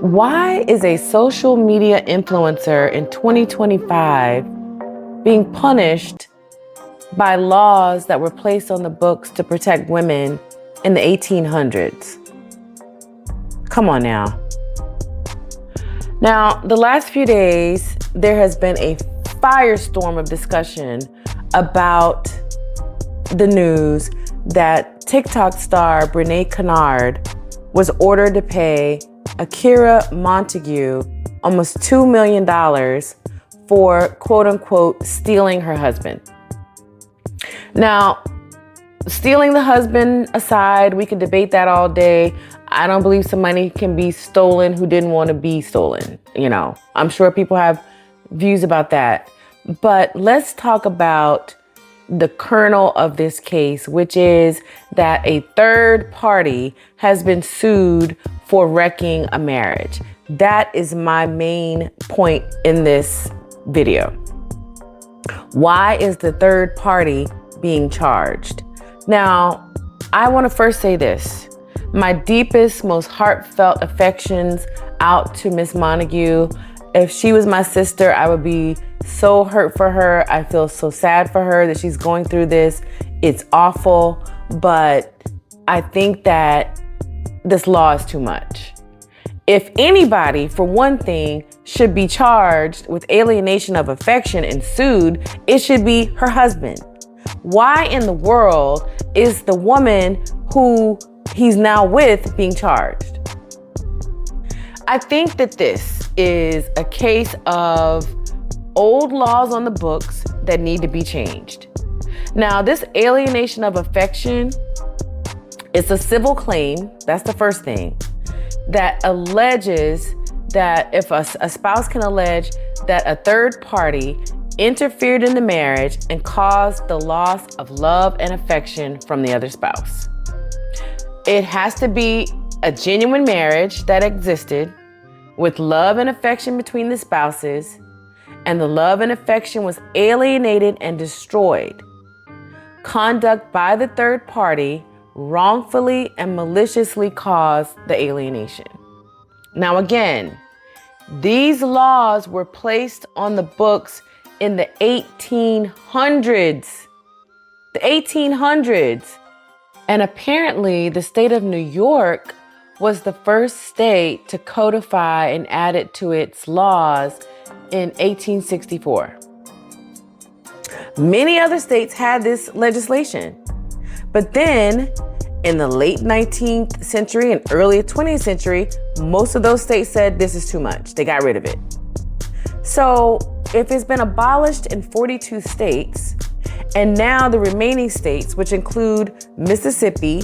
Why is a social media influencer in 2025 being punished by laws that were placed on the books to protect women in the 1800s? Come on now. Now, the last few days, there has been a firestorm of discussion about the news that TikTok star Brenay Kennard was ordered to pay Akira Montague almost $2 million for, quote unquote, stealing her husband. Now, stealing the husband aside, we could debate that all day. I don't believe somebody can be stolen who didn't want to be stolen. You know, I'm sure people have views about that. But let's talk about the kernel of this case, which is that a third party has been sued for wrecking a marriage. That is my main point in this video. Why is the third party being charged? Now, I want to first say this. My deepest, most heartfelt affections out to Miss Montague. If she was my sister, I would be so hurt for her. I feel so sad for her that she's going through this. It's awful, but I think that this law is too much. If anybody, for one thing, should be charged with alienation of affection and sued, it should be her husband. Why in the world is the woman who he's now with being charged? I think that this is a case of old laws on the books that need to be changed. Now, this alienation of affection is a civil claim. That's the first thing that alleges that if a spouse can allege that a third party interfered in the marriage and caused the loss of love and affection from the other spouse. It has to be a genuine marriage that existed with love and affection between the spouses, and the love and affection was alienated and destroyed. Conduct by the third party wrongfully and maliciously caused the alienation. Now again, these laws were placed on the books in the 1800s. The 1800s. And apparently the state of New York was the first state to codify and add it to its laws in 1864. Many other states had this legislation. But then in the late 19th century and early 20th century, most of those states said this is too much. They got rid of it. So if it's been abolished in 42 states, and now the remaining states, which include Mississippi,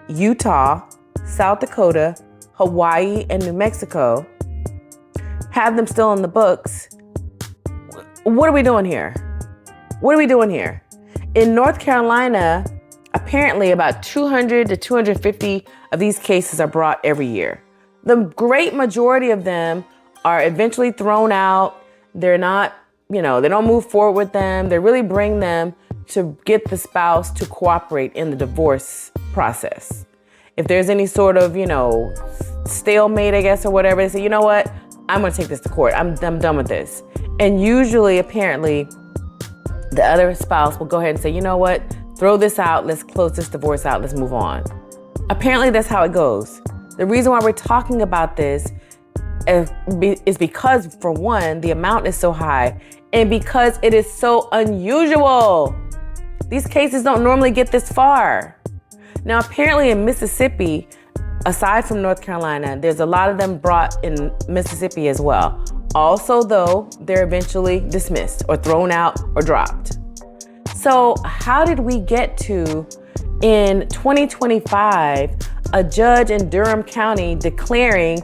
Utah, South Dakota, Hawaii, and New Mexico, have them still in the books, what are we doing here? What are we doing here? In North Carolina, apparently about 200 to 250 of these cases are brought every year. The great majority of them are eventually thrown out. They're not, they don't move forward with them. They really bring them to get the spouse to cooperate in the divorce process. If there's any sort of, stalemate, I guess, or whatever, they say, you know what? I'm going to take this to court. I'm done with this. And usually, apparently, the other spouse will go ahead and say, you know what? Throw this out. Let's close this divorce out. Let's move on. Apparently, that's how it goes. The reason why we're talking about this is because, for one, the amount is so high and because it is so unusual. These cases don't normally get this far. Now, apparently in Mississippi, aside from North Carolina, there's a lot of them brought in Mississippi as well. Also, though, they're eventually dismissed or thrown out or dropped. So how did we get to, in 2025, a judge in Durham County declaring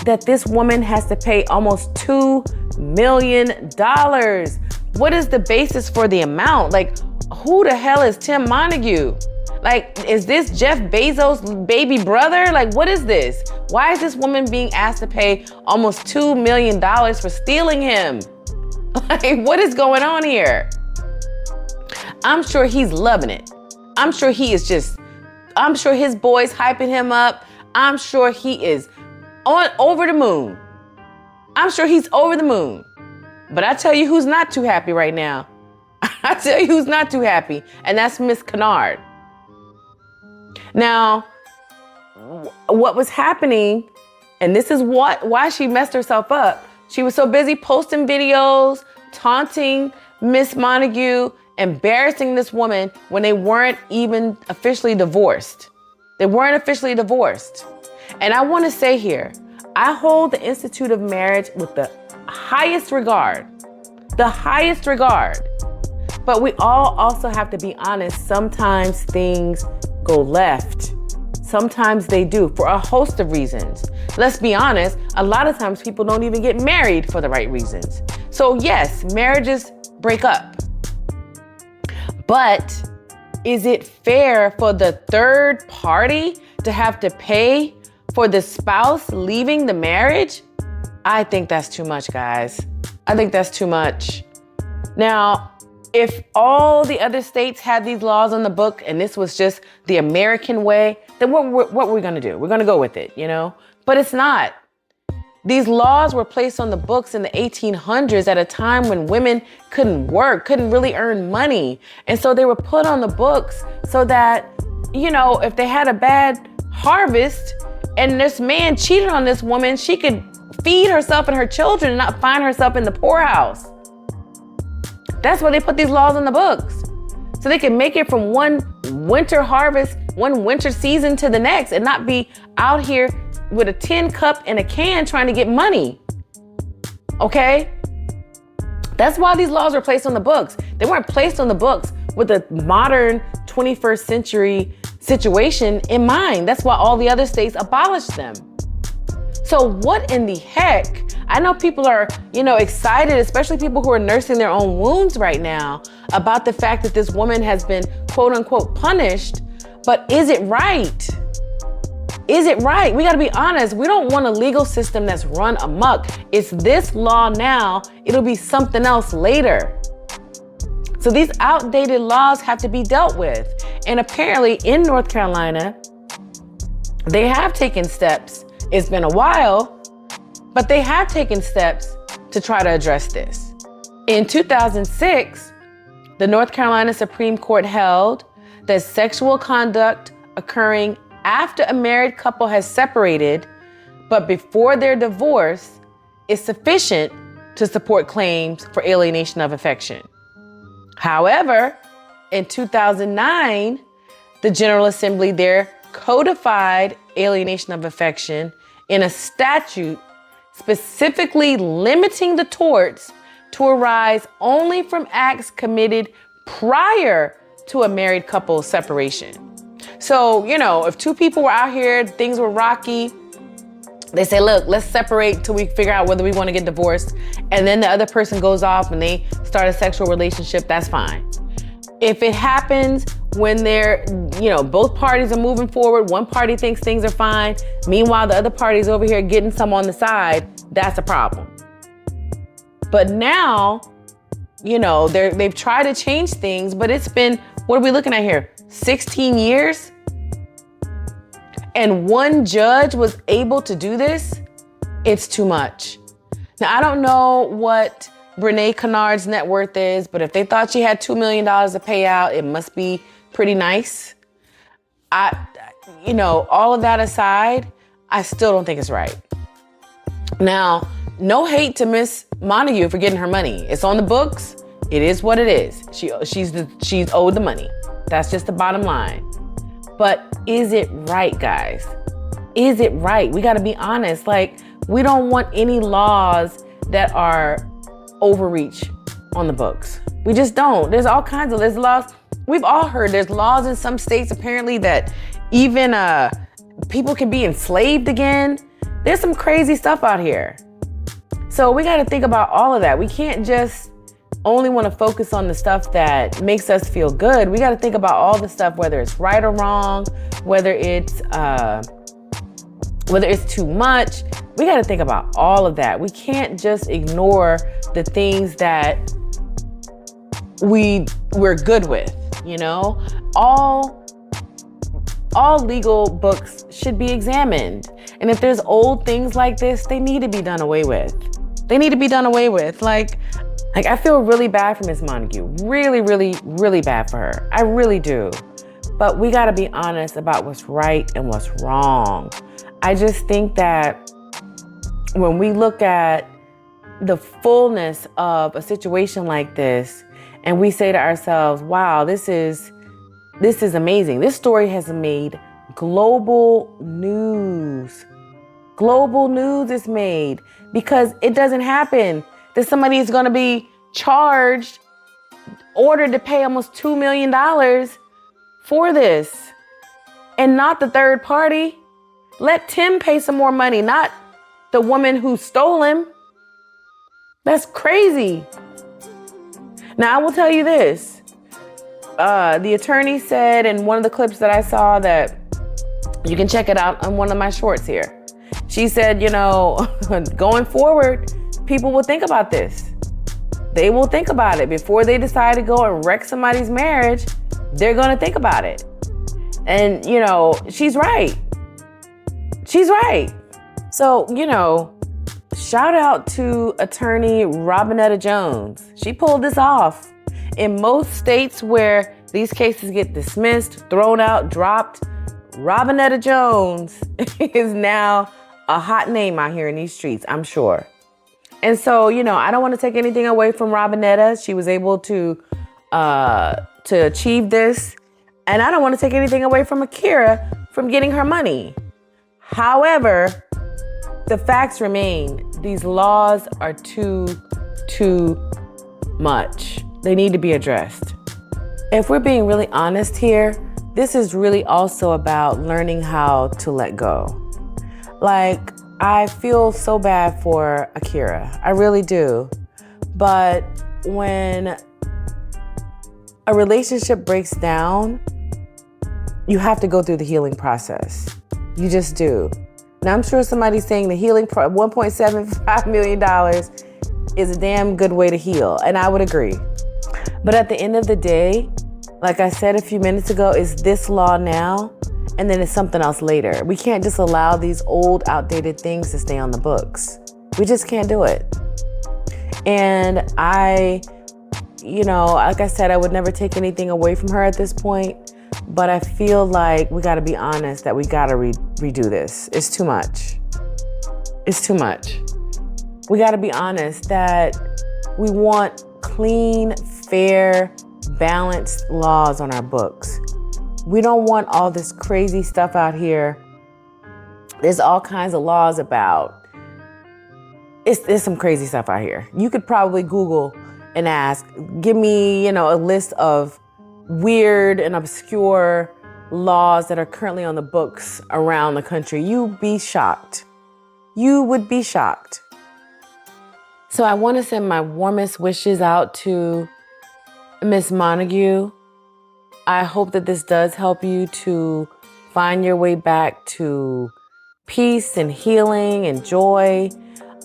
that this woman has to pay almost $2 million? What is the basis for the amount? Like, who the hell is Tim Montague? Like, is this Jeff Bezos' baby brother? Like, what is this? Why is this woman being asked to pay almost $2 million for stealing him? Like, what is going on here? I'm sure he's loving it. I'm sure his boys hyping him up. I'm sure he is over the moon. I'm sure he's over the moon. But I tell you who's not too happy right now. I tell you who's not too happy, and that's Miss Kennard. Now, what was happening, and this is why she messed herself up. She was so busy posting videos, taunting Miss Montague, embarrassing this woman when they weren't even officially divorced. They weren't officially divorced. And I want to say here, I hold the Institute of Marriage with the highest regard. The highest regard. But we all also have to be honest. Sometimes things go left. Sometimes they do, for a host of reasons. Let's be honest, a lot of times people don't even get married for the right reasons. So yes, marriages break up. But is it fair for the third party to have to pay for the spouse leaving the marriage? I think that's too much, guys. I think that's too much. Now, if all the other states had these laws on the book and this was just the American way, then what were we going to do? We're going to go with it, you know? But it's not. These laws were placed on the books in the 1800s at a time when women couldn't work, couldn't really earn money. And so they were put on the books so that, you know, if they had a bad harvest and this man cheated on this woman, she could feed herself and her children and not find herself in the poorhouse. That's why they put these laws on the books. So they can make it from one winter harvest, one winter season to the next and not be out here with a tin cup and a can trying to get money. Okay? That's why these laws were placed on the books. They weren't placed on the books with a modern 21st century situation in mind. That's why all the other states abolished them. So what in the heck? I know people are, excited, especially people who are nursing their own wounds right now about the fact that this woman has been quote unquote punished. But is it right? Is it right? We got to be honest. We don't want a legal system that's run amok. It's this law now. It'll be something else later. So these outdated laws have to be dealt with. And apparently in North Carolina, they have taken steps. It's been a while, but they have taken steps to try to address this. In 2006, the North Carolina Supreme Court held that sexual conduct occurring after a married couple has separated, but before their divorce, is sufficient to support claims for alienation of affection. However, in 2009, the General Assembly there codified alienation of affection in a statute specifically limiting the torts to arise only from acts committed prior to a married couple's separation. So, if two people were out here, things were rocky, they say, look, let's separate till we figure out whether we want to get divorced. And then the other person goes off and they start a sexual relationship, that's fine. If it happens when they're, both parties are moving forward, one party thinks things are fine, meanwhile, the other party's over here getting some on the side, that's a problem. But now, they've tried to change things, but it's been, what are we looking at here? 16 years? And one judge was able to do this? It's too much. Now, I don't know what Brenay Kennard's net worth is, but if they thought she had $2 million to pay out, it must be pretty nice. All of that aside, I still don't think it's right. Now, no hate to Miss Montague for getting her money. It's on the books. It is what it is. She's owed the money. That's just the bottom line. But is it right, guys? Is it right? We got to be honest. We don't want any laws that are overreach on the books. We just don't. There's laws. We've all heard there's laws in some states apparently that even people can be enslaved again. There's some crazy stuff out here. So we got to think about all of that. We can't just only want to focus on the stuff that makes us feel good. We got to think about all the stuff, whether it's right or wrong, whether it's too much. We got to think about all of that. We can't just ignore the things that we're good with, All legal books should be examined. And if there's old things like this, they need to be done away with. They need to be done away with. Like I feel really bad for Miss Montague. Really, really, really bad for her. I really do. But we got to be honest about what's right and what's wrong. I just think that when we look at the fullness of a situation like this and we say to ourselves, wow, this is amazing. This story has made global news. Global news is made because it doesn't happen that somebody is going to be charged, ordered to pay almost $2 million for this, and not the third party. Let Tim pay some more money, not the woman who stole him. That's crazy. Now, I will tell you this. The attorney said in one of the clips that I saw that you can check it out on one of my shorts here. She said, going forward, people will think about this. They will think about it before they decide to go and wreck somebody's marriage. They're going to think about it. And, she's right. She's right. So, shout out to attorney Robinetta Jones. She pulled this off. In most states where these cases get dismissed, thrown out, dropped, Robinetta Jones is now a hot name out here in these streets, I'm sure. And so, I don't want to take anything away from Robinetta. She was able to achieve this. And I don't want to take anything away from Akira from getting her money. However, the facts remain. These laws are too much. They need to be addressed. If we're being really honest here, this is really also about learning how to let go. Like, I feel so bad for Akira. I really do. But when a relationship breaks down, you have to go through the healing process. You just do. Now, I'm sure somebody's saying the healing $1.75 million is a damn good way to heal. And I would agree. But at the end of the day, like I said a few minutes ago, is this law now? And then it's something else later. We can't just allow these old, outdated things to stay on the books. We just can't do it. And like I said, I would never take anything away from her at this point. But I feel like we got to be honest that we got to redo this. It's too much. It's too much. We got to be honest that we want clean, fair, balanced laws on our books. We don't want all this crazy stuff out here. There's all kinds of laws about. There's some crazy stuff out here. You could probably Google and ask, give me, a list of weird and obscure laws that are currently on the books around the country. You'd be shocked. You would be shocked. So I want to send my warmest wishes out to Miss Montague. I hope that this does help you to find your way back to peace and healing and joy.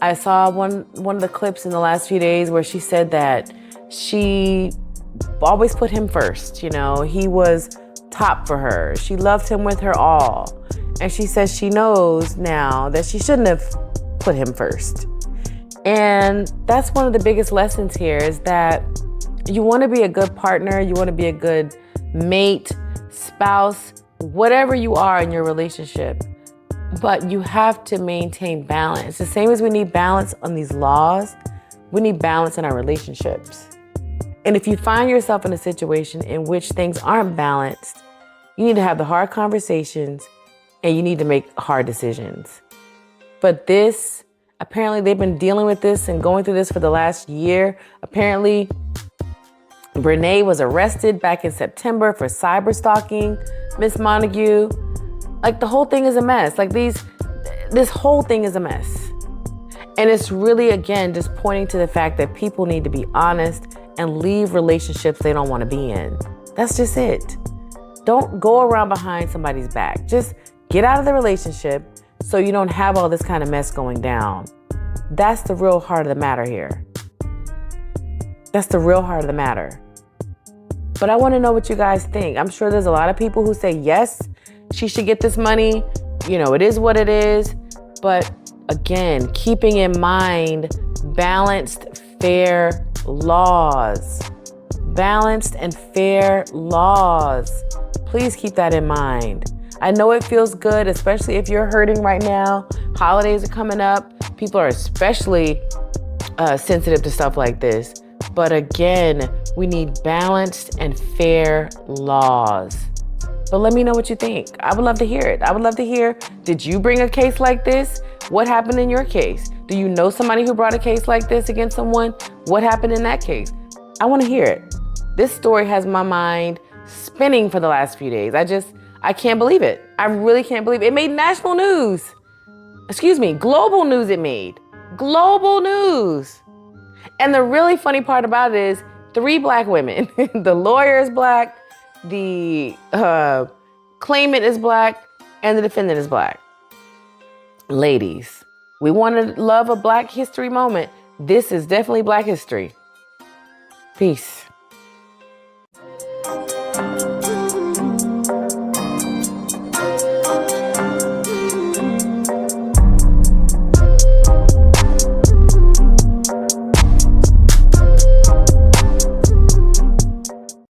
I saw one of the clips in the last few days where she said that she always put him first. He was top for her. She loved him with her all. And she says she knows now that she shouldn't have put him first. And that's one of the biggest lessons here is that you want to be a good partner. You want to be a good mate, spouse, whatever you are in your relationship. But you have to maintain balance. The same as we need balance on these laws, we need balance in our relationships. And if you find yourself in a situation in which things aren't balanced, you need to have the hard conversations and you need to make hard decisions. But this, apparently they've been dealing with this and going through this for the last year. Apparently, Brenay was arrested back in September for cyber stalking Miss Montague. Like, the whole thing is a mess. Like, this whole thing is a mess. And it's really, again, just pointing to the fact that people need to be honest and leave relationships they don't want to be in. That's just it. Don't go around behind somebody's back. Just get out of the relationship so you don't have all this kind of mess going down. That's the real heart of the matter here. That's the real heart of the matter. But I want to know what you guys think. I'm sure there's a lot of people who say, yes, she should get this money. It is what it is. But again, keeping in mind balanced, fair laws. Balanced and fair laws. Please keep that in mind. I know it feels good, especially if you're hurting right now. Holidays are coming up. People are especially sensitive to stuff like this. But again, we need balanced and fair laws. But let me know what you think. I would love to hear it. I would love to hear, did you bring a case like this? What happened in your case? Do you know somebody who brought a case like this against someone? What happened in that case? I want to hear it. This story has my mind spinning for the last few days. I can't believe it. I really can't believe it. It made national news. Global news it made. Global news. And the really funny part about it is 3 Black women. The lawyer is Black, the claimant is Black, and the defendant is Black. Ladies, we want to love a Black history moment. This is definitely Black history. Peace.